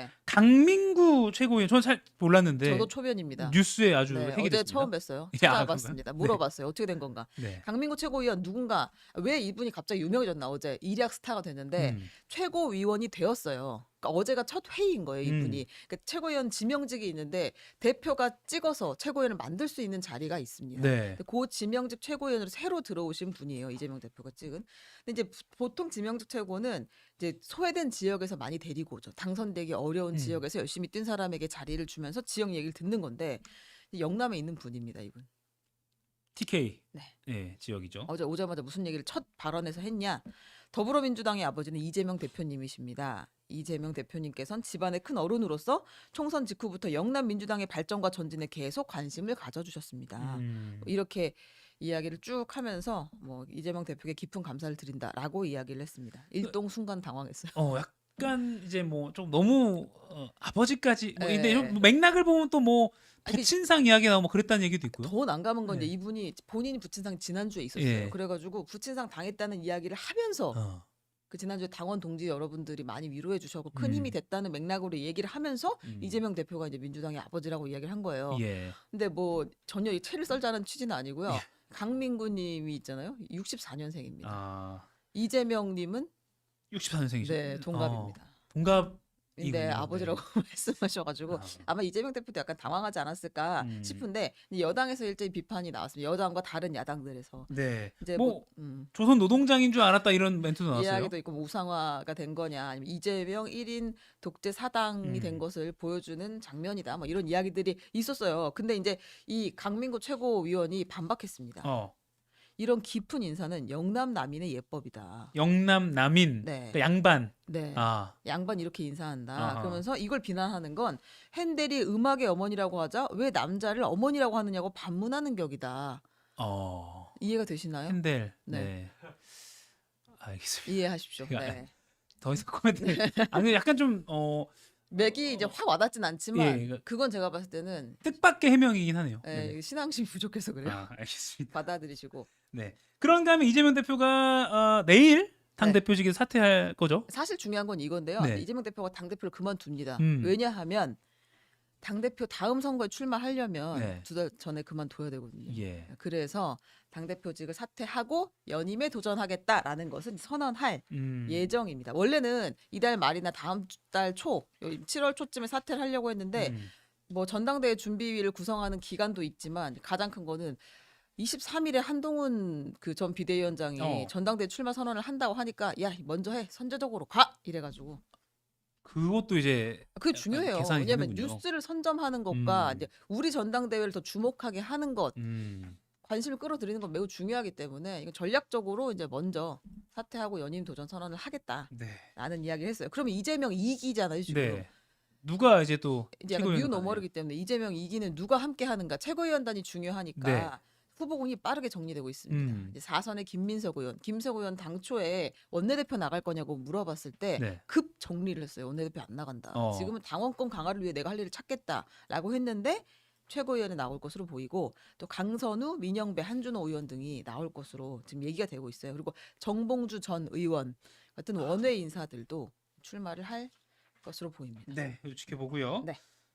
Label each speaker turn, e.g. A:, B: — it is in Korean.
A: 네.
B: 강민구 최고위원 저는 잘 몰랐는데
A: 저도 초면입니다.
B: 뉴스에 아주
A: 네,
B: 핵이
A: 어제
B: 됐습니다.
A: 처음 뵀어요.
B: 예,
A: 찾아봤습니다.
B: 그런가요?
A: 물어봤어요. 어떻게 된 건가?
B: 네.
A: 강민구 최고위원 누군가 왜 이분이 갑자기 유명해졌나 어제 일약 스타가 됐는데
B: 음.
A: 최고위원이 되었어요. 그러니까 어제가 첫 회의인 거예요, 이분이. 그러니까 최고위원 지명직이 있는데 대표가 찍어서 최고위원을 만들 수 있는 자리가 있습니다.
B: 네.
A: 근데 그 지명직 최고위원으로 새로 들어오신 분이에요, 이재명 대표가 찍은. 근데 이제 보통 지명직 최고는 이제 소외된 지역에서 많이 데리고 오죠. 당선되기 어려운 지역에서 열심히 뛴 사람에게 자리를 주면서 지역 얘기를 듣는 건데 영남에 있는 분입니다, 이분.
B: TK
A: 네.
B: 예, 지역이죠.
A: 어제 오자마자 무슨 얘기를 첫 발언에서 했냐? 더불어민주당의 아버지는 이재명 대표님이십니다. 이재명 대표님께서는 집안의 큰 어른으로서 총선 직후부터 영남 민주당의 발전과 전진에 계속 관심을 가져주셨습니다. 이렇게 이야기를 쭉 하면서 뭐 이재명 대표에게 깊은 감사를 드린다라고 이야기를 했습니다. 일동 순간 당황했어요.
B: 약간 이제 뭐 좀 너무 아버지까지 뭐 근데
A: 예.
B: 좀 맥락을 보면 또 뭐
A: 아니,
B: 부친상 이야기 나오고 뭐 그랬다는 얘기도 있고요.
A: 더 난감한 건 이제
B: 네.
A: 이분이 본인이 부친상 지난주에 있었어요.
B: 예.
A: 그래가지고 부친상 당했다는 이야기를 하면서
B: 어.
A: 그 지난주에 당원 동지 여러분들이 많이 위로해 주셨고 큰 힘이 됐다는 맥락으로 얘기를 하면서 이재명 대표가 이제 민주당의 아버지라고 이야기를 한 거예요.
B: 예.
A: 근데 뭐 전혀 이 채를 썰자는 취지는 아니고요. 강민구 님이 있잖아요. 64년생입니다.
B: 아,
A: 이재명 님은
B: 64년생이죠.
A: 네, 동갑입니다.
B: 동갑.
A: 근데 아버지라고 말씀하셔가지고 아마 이재명 대표도 약간 당황하지 않았을까 싶은데 여당에서 일제히 비판이 나왔습니다. 여당과 다른 야당들에서.
B: 네.
A: 이제
B: 뭐 조선 노동장인 줄 알았다 이런 멘트도 나왔어요.
A: 이야기도 있고 뭐 우상화가 된 거냐 아니면 이재명 1인 독재 사당이 된 것을 보여주는 장면이다. 뭐 이런 이야기들이 있었어요. 근데 이제 이 강민구 최고위원이 반박했습니다. 이런 깊은 인사는 영남 남인의 예법이다.
B: 영남 남인.
A: 네.
B: 그러니까 양반.
A: 네.
B: 아.
A: 양반 이렇게 인사한다.
B: 아하.
A: 그러면서 이걸 비난하는 건 핸델이 음악의 어머니라고 하자 왜 남자를 어머니라고 하느냐고 반문하는 격이다. 이해가 되시나요?
B: 핸델.
A: 네.
B: 네. 알겠습니다.
A: 이해하십시오.
B: 제가
A: 네.
B: 더 이상 코멘트. 아니 약간 좀
A: 맥이 이제 확 와닿진 않지만
B: 예,
A: 그건 제가 봤을 때는
B: 뜻밖의 해명이긴 하네요.
A: 예, 신앙심이 부족해서 그래요.
B: 알겠습니다.
A: 받아들이시고.
B: 네. 그런가 하면 이재명 대표가 내일 당
A: 네.
B: 대표직에서 사퇴할 거죠?
A: 사실 중요한 건 이건데요.
B: 네.
A: 이재명 대표가 당 대표를 그만둡니다.
B: 음.
A: 왜냐하면 당 대표 다음 선거에 출마하려면
B: 네.
A: 2달 전에 그만둬야 되거든요.
B: 예.
A: 그래서 당 대표직을 사퇴하고 연임에 도전하겠다라는 것은 선언할 예정입니다. 원래는 이달 말이나 다음 달 초, 7월 초쯤에 사퇴를 하려고 했는데 뭐 전당대회 준비위를 구성하는 기간도 있지만 가장 큰 거는 23일에 한동훈 그 전 비대위원장이 전당대회 출마 선언을 한다고 하니까 야 먼저 해 선제적으로 가 이래가지고
B: 그것도 이제
A: 그게 중요해요.
B: 계산이
A: 왜냐하면
B: 되는군요.
A: 뉴스를 선점하는 것과 이제 우리 전당대회를 더 주목하게 하는 것 관심을 끌어들이는 건 매우 중요하기 때문에 이거 전략적으로 이제 먼저 사퇴하고 연임 도전 선언을 하겠다라는 이야기를 했어요. 그러면 이재명 2기잖아요 지금.
B: 네. 누가 이제 또
A: 이제 약간 뉴 노멀이기 때문에 이재명 2기는 누가 함께 하는가 최고위원단이 중요하니까
B: 네.
A: 후보군이 빠르게 정리되고 있습니다. 이제 4선의 김민석 의원, 김석 의원 당초에 원내대표 나갈 거냐고 물어봤을 때 급 정리를 했어요. 원내대표 안 나간다. 지금은 당원권 강화를 위해 내가 할 일을 찾겠다라고 했는데 최고위원에 나올 것으로 보이고 또 강선우, 민영배, 한준호 의원 등이 나올 것으로 지금 얘기가 되고 있어요. 그리고 정봉주 전 의원 같은 원외 인사들도 출마를 할 것으로 보입니다.
B: 네, 지켜보고요.
A: 네.